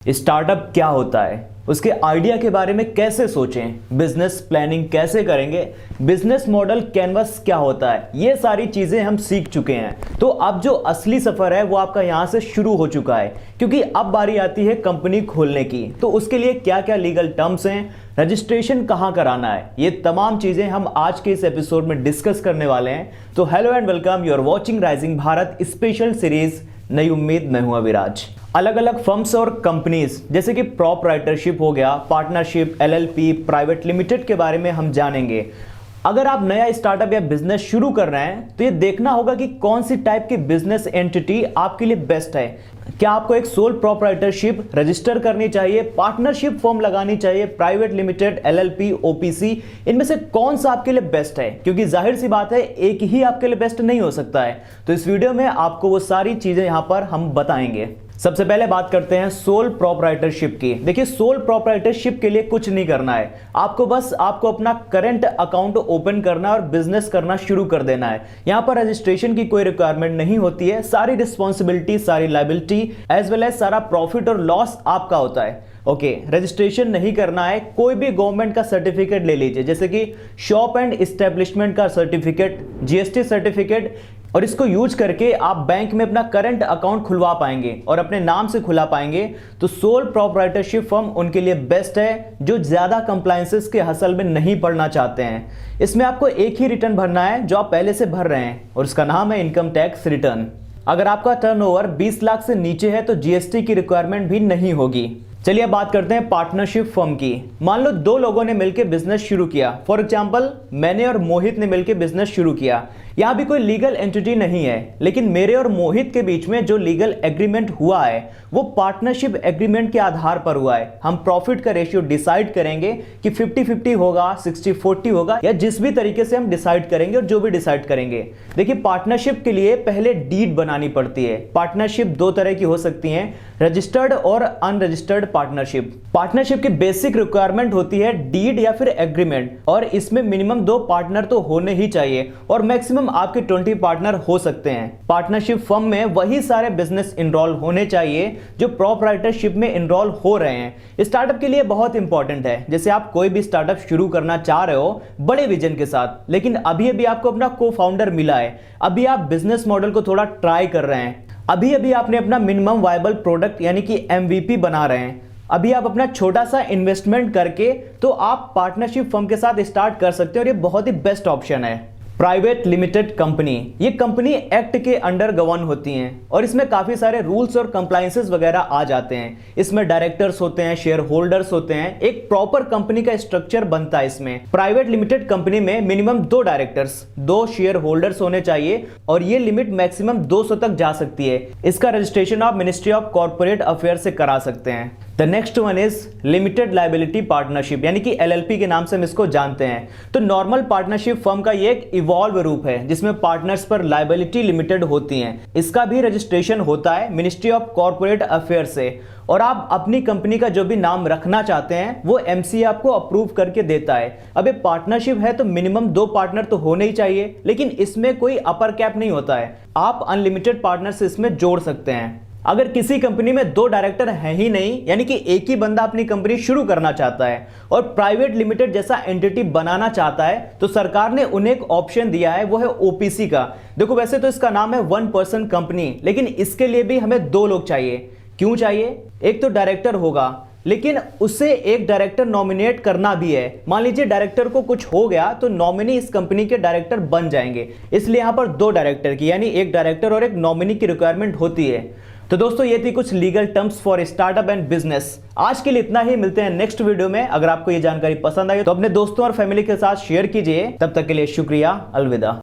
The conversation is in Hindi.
स्टार्टअप क्या होता है, उसके आइडिया के बारे में कैसे सोचें, बिजनेस प्लानिंग कैसे करेंगे, बिजनेस मॉडल कैनवस क्या होता है, ये सारी चीजें हम सीख चुके हैं। तो अब जो असली सफर है वो आपका यहां से शुरू हो चुका है, क्योंकि अब बारी आती है कंपनी खोलने की। तो उसके लिए क्या क्या लीगल टर्म्स हैं, रजिस्ट्रेशन कहां कराना है, ये तमाम चीजें हम आज के इस एपिसोड में डिस्कस करने वाले हैं। तो hello and welcome, you are watching rising Bharat special series नई उम्मीद। मैं हूं अविराज। अलग अलग फर्म्स और कंपनीज जैसे कि प्रोप्राइटरशिप हो गया, पार्टनरशिप, एलएलपी, प्राइवेट लिमिटेड के बारे में हम जानेंगे। अगर आप नया स्टार्टअप या बिजनेस शुरू कर रहे हैं तो ये देखना होगा कि कौन सी टाइप की बिजनेस एंटिटी आपके लिए बेस्ट है। क्या आपको एक सोल प्रोप्राइटरशिप रजिस्टर करनी चाहिए, पार्टनरशिप फॉर्म लगानी चाहिए, प्राइवेट लिमिटेड, एलएलपी, ओपीसी, इनमें से कौन सा आपके लिए बेस्ट है? क्योंकि जाहिर सी बात है एक ही आपके लिए बेस्ट नहीं हो सकता है। तो इस वीडियो में आपको वो सारी चीजें यहां पर हम बताएंगे। सबसे पहले बात करते हैं सोल प्रोप्राइटरशिप की। देखिए, सोल प्रोप्राइटरशिप के लिए कुछ नहीं करना है, आपको अपना करंट अकाउंट ओपन करना है और बिजनेस करना शुरू कर देना है। यहां पर रजिस्ट्रेशन की कोई रिक्वायरमेंट नहीं होती है। सारी रिस्पॉन्सिबिलिटी, सारी लायबिलिटी एज वेल एज सारा प्रॉफिट और लॉस आपका होता है। ओके, रजिस्ट्रेशन नहीं करना है। कोई भी गवर्नमेंट का सर्टिफिकेट ले लीजिए, जैसे कि शॉप एंड एस्टेब्लिशमेंट का सर्टिफिकेट, जीएसटी सर्टिफिकेट, और इसको यूज करके आप बैंक में अपना करंट अकाउंट खुलवा पाएंगे और अपने नाम से खुला पाएंगे। तो सोल प्रोप्राइटरशिप फर्म उनके लिए बेस्ट है जो ज्यादा कंप्लायंसेस के हसल में नहीं पड़ना चाहते हैं। इसमें आपको एक ही रिटर्न भरना है जो आप पहले से भर रहे हैं, और उसका नाम है इनकम टैक्स रिटर्न। अगर आपका टर्नओवर 20 लाख से नीचे है तो जीएसटी की रिक्वायरमेंट भी नहीं होगी। चलिए अब बात करते हैं पार्टनरशिप फर्म की। मान लो दो लोगों ने मिलकर बिजनेस शुरू किया। फॉर एग्जांपल, मैंने और मोहित ने मिलकर बिजनेस शुरू किया। यहां भी कोई लीगल एंटिटी नहीं है, लेकिन मेरे और मोहित के बीच में जो लीगल एग्रीमेंट हुआ है वो पार्टनरशिप एग्रीमेंट के आधार पर हुआ है। हम प्रॉफिट का रेशियो डिसाइड करेंगे कि 50-50 होगा, 60-40 होगा, या जिस भी तरीके से हम डिसाइड करेंगे और जो भी डिसाइड करेंगे। देखिए, पार्टनरशिप के लिए पहले डीड बनानी पड़ती है। पार्टनरशिप दो तरह की हो सकती है, रजिस्टर्ड और अनरजिस्टर्ड पार्टनरशिप। पार्टनरशिप की बेसिक रिक्वायरमेंट होती है डीड या फिर एग्रीमेंट, और इसमें मिनिमम 2 पार्टनर तो होने ही चाहिए और मैक्सिमम आपके 20 पार्टनर हो सकते हैं। पार्टनरशिप फर्म में वही सारे बिजनेस इनरोल होने चाहिए जो प्रोप्राइटरशिप में इनरोल हो रहे हैं। स्टार्टअप के लिए बहुत इंपॉर्टेंट है। जैसे आप कोई भी स्टार्टअप शुरू करना चाह रहे हो बड़े विजन के साथ, लेकिन अभी आपको अपना को फाउंडर मिला है, अभी आप बिजनेस मॉडल को थोड़ा ट्राई कर रहे हैं, अभी आपने अपना मिनिमम वायबल प्रोडक्ट यानी कि एमवीपी बना रहे हैं, अभी आप अपना छोटा सा इन्वेस्टमेंट करके तो आप पार्टनरशिप फर्म के साथ स्टार्ट कर सकते हो, और ये बहुत ही बेस्ट ऑप्शन है। प्राइवेट लिमिटेड कंपनी, ये कंपनी एक्ट के अंडर गवर्न होती हैं और इसमें काफी सारे रूल्स और कंप्लायंसेस वगैरह आ जाते हैं। इसमें डायरेक्टर्स होते हैं, शेयर होल्डर्स होते हैं, एक प्रॉपर कंपनी का स्ट्रक्चर बनता है। इसमें प्राइवेट लिमिटेड कंपनी में मिनिमम 2 डायरेक्टर्स, 2 शेयर होल्डर्स होने चाहिए, और ये लिमिट मैक्सिमम 200 तक जा सकती है। इसका रजिस्ट्रेशन आप मिनिस्ट्री ऑफ कॉर्पोरेट अफेयर से करा सकते हैं। The next one is limited liability partnership, यानी कि एलएलपी के नाम से हम इसको जानते हैं। तो नॉर्मल पार्टनरशिप फर्म का ये एक इवॉल्व रूप है जिसमें पार्टनर्स पर लायबिलिटी लिमिटेड होती हैं। इसका भी रजिस्ट्रेशन होता है मिनिस्ट्री ऑफ कॉर्पोरेट अफेयर से, और आप अपनी कंपनी का जो भी नाम रखना चाहते हैं वो एमसीए आपको अप्रूव करके देता है। अब ये पार्टनरशिप है तो मिनिमम 2 पार्टनर तो होने ही चाहिए, लेकिन इसमें कोई अपर कैप नहीं होता है, आप अनलिमिटेड पार्टनर्स इसमें जोड़ सकते हैं। अगर किसी कंपनी में 2 डायरेक्टर हैं ही नहीं, यानी कि एक ही बंदा अपनी कंपनी शुरू करना चाहता है और प्राइवेट लिमिटेड जैसा एंटिटी बनाना चाहता है, तो सरकार ने उन्हें एक ऑप्शन दिया है, वो है ओपीसी का। देखो, वैसे तो इसका नाम है 1 पर्सन कंपनी, लेकिन इसके लिए भी हमें 2 लोग चाहिए। क्यों चाहिए? एक तो डायरेक्टर होगा, लेकिन उससे एक डायरेक्टर नॉमिनेट करना भी है। मान लीजिए डायरेक्टर को कुछ हो गया तो नॉमिनी इस कंपनी के डायरेक्टर बन जाएंगे। इसलिए यहां पर 2 डायरेक्टर की, यानी एक डायरेक्टर और एक नॉमिनी की रिक्वायरमेंट होती है। तो दोस्तों, ये थी कुछ legal terms for startup and business. आज के लिए इतना ही, मिलते हैं नेक्स्ट वीडियो में। अगर आपको ये जानकारी पसंद आई तो अपने दोस्तों और फैमिली के साथ शेयर कीजिए। तब तक के लिए शुक्रिया, अलविदा।